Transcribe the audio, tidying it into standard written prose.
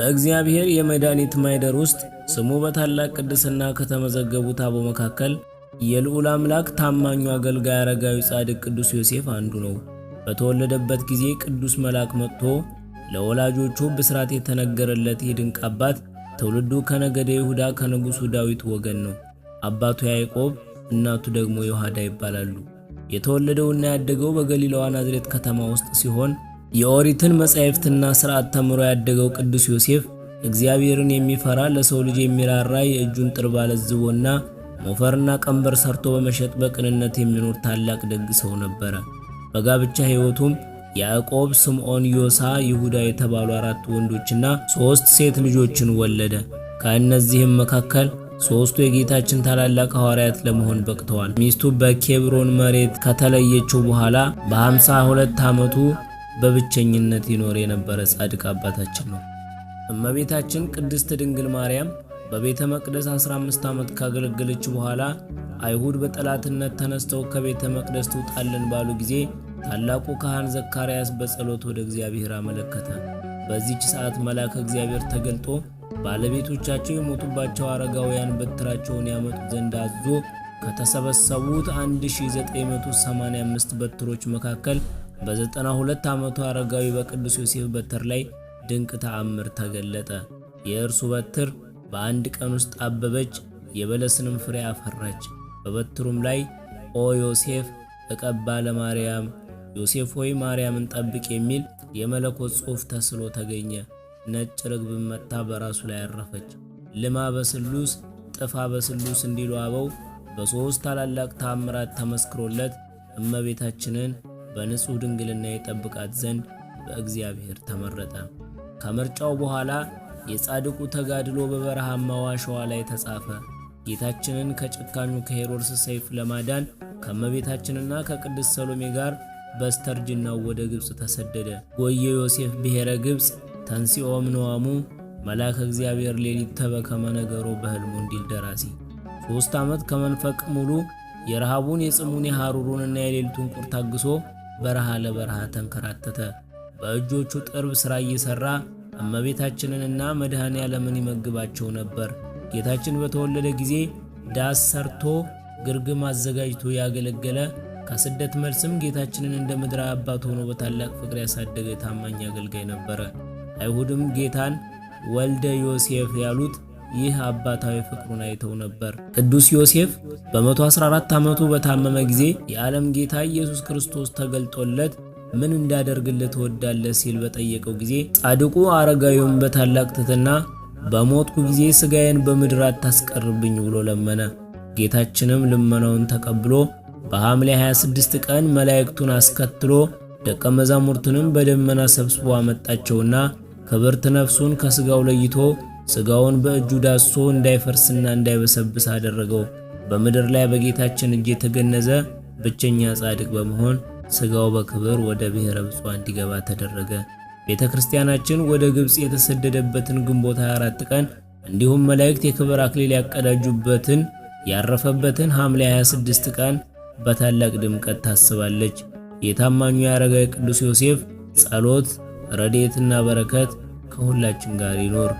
በእግዚአብሔር የመድኃኒት ማኅደር ውስጥ ስሙ በታላቅ ቅድስና ከተመዘገቡት አበው መካከል የልዑል አምላክ ታማኙ አገልጋይ አረጋዊ ጻድቅ ቅዱስ ዮሴፍ አንዱ ነው። በተወለደበት ጊዜ ቅዱስ መልአክ መጥቶ ለወላጆቹ ብስራት የተነገረለት የድንቅ አባት ትውልዱ ከነገደ ይሁዳ ከንጉሡ ዳዊት ወገን ነው። አባቱ ያዕቆብ እናቱ ደግሞ ዮሐዳ ይባላሉ። የተወለደውና ያደገው በገሊላዋ ናዝሬት ከተማ ውስጥ ሲሆን የኦሪትን መጻሕፍትና ሥርዓት ተምሮ ያደገው ቅዱስ ዮሴፍ እግዚአብሔርን የሚፈራ ለሰው ልጅ የሚራራ የእጁን ጥርብ አለዝቦና ሞፈርና ቀንበር ሰርቶ በመሸጥ በቅንነት የሚኖር ታላቅ ደግ ሰው ነበረ። በጋብቻ ሕይወቱም ያዕቆብ፣ ስምዖን፣ ዮሳ፣ ይሁዳ የተባሉ 4 ወንዶችና 3 ሴት ልጆችን ወለደ። ከእነዚህም መካከል 3ቱ የጌታችን ታላላቅ ሐዋርያት ለመሆን በቅተዋል። ሚስቱ በኬብሮን መሬት ከተለየችው በኋላ በ52 ዓመቱ በብቸኝነት ይኖር የነበረ ጻድቅ አባታችን ነው። እመቤታችን ቅድስት ድንግል ማርያም በቤተ መቅደስ 15 ዓመት ካገለገለች በኋላ አይሁድ በጠላትነት ተነስተው ከቤተ መቅደስ ትውጣልን ባሉ ጊዜ ታላቁ ካህን ዘካርያስ በጸሎት ወደ እግዚአብሔር አመለከተ። በዚህች ሰዓት መልአከ እግዚአብሔር ተገልጦ ባለቤቶቻቸው የሞቱባቸው አረጋውያን በትራቸውን ያመጡ ዘንድ አዞ ከተሰበሰቡት 1985 በትሮች መካከል በ92 ዓመቱ አረጋዊ በቅዱስ ዮሴፍ በትር ላይ ድንቅ ተአምር ተገለጠ። የእርሱ በትር በአንድ ቀን ውስጥ አበበች፣ የበለስንም ፍሬ አፈራች። በበትሩም ላይ ኦ ዮሴፍ እቀባ ለማርያም፣ ዮሴፍ ሆይ ማርያምን ጠብቅ የሚል የመለኮት ጽሑፍ ተስሎ ተገኘ። ነጭ ርግብም መጥታ በራሱ ላይ አረፈች። ልማ በስሉስ ጥፋ በስሉስ እንዲሉ አበው በ3 ታላላቅ ተአምራት ተመስክሮለት እመቤታችንን በንጹሕ ድንግልና ይጠብቃት ዘንድ በእግዚአብሔር ተመረጠ። ከምርጫው በኋላ የጻድቁ ተጋድሎ በበረሃማው አሸዋ ላይ ተጻፈ። ጌታችንን ከጨካኙ ከሄሮድስ ሰይፍ ለማዳን ከእመቤታችንና ከቅድስት ሰሎሜ ጋር በስተርጅናው ወደ ግብጽ ተሰደደ። ወየ ዮሴፍ ብሔረ ግብጽ ተንሲኦ ምንዋሙ መልአከ እግዚአብሔር ሌሊት ተበከመ ነገሮ በሕልሙ እንዲል ደራሲ 3 ዓመት ከመንፈቅ ሙሉ የረሃቡን የጽሙን የሐሩሩንና የሌሊቱን ቁር ታግሶ በረሃ ለበረሃ ተንከራተተ። በእጆቹ ጥርብ ሥራ እየሠራ እመቤታችንንና መድኃኔ ዓለምን ይመግባቸው ነበር። ጌታችን በተወለደ ጊዜ ዳስ ሰርቶ ግርግም አዘጋጅቶ ያገለገለ፣ ከስደት መልስም ጌታችንን እንደ ምድር አባት ሆኖ በታላቅ ፍቅር ያሳደገ ታማኝ አገልጋይ ነበረ። አይሁድም ጌታን ወልደ ዮሴፍ ያሉት ይህ አባታዊ ፍቅሩን አይተው ነበር። ቅዱስ ዮሴፍ በ114 ዓመቱ በታመመ ጊዜ የዓለም ጌታ ኢየሱስ ክርስቶስ ተገልጦለት ምን እንዳደርግልህ ትወዳለህ ሲል በጠየቀው ጊዜ ጻድቁ አረጋዊውን በታላቅ ትሕትና በሞትኩ ጊዜ ሥጋዬን በምድር አታስቀርብኝ ብሎ ለመነ። ጌታችንም ልመናውን ተቀብሎ በሐምሌ 26 ቀን መላእክቱን አስከትሎ ደቀ መዛሙርቱንም በደመና ሰብስቦ አመጣቸውና ክብርት ነፍሱን ከሥጋው ለይቶ ሥጋውን በእጁ ዳሶ እንዳይፈርስና እንዳይበሰብስ አደረገው። በምድር ላይ በጌታችን እጅ የተገነዘ ብቸኛ ጻድቅ በመሆን ሥጋው በክብር ወደ ብሔረ ብፁዓን እንዲገባ ተደረገ። ቤተ ክርስቲያናችን ወደ ግብጽ የተሰደደበትን ግንቦት 24 ቀን እንዲሁም መላእክት የክብር አክሊል ያቀዳጁበትን ያረፈበትን ሐምሌ 26 ቀን በታላቅ ድምቀት ታስባለች። የታማኙ የአረጋዊ ቅዱስ ዮሴፍ ጸሎት ረድኤትና በረከት ከሁላችን ጋር ይኖር።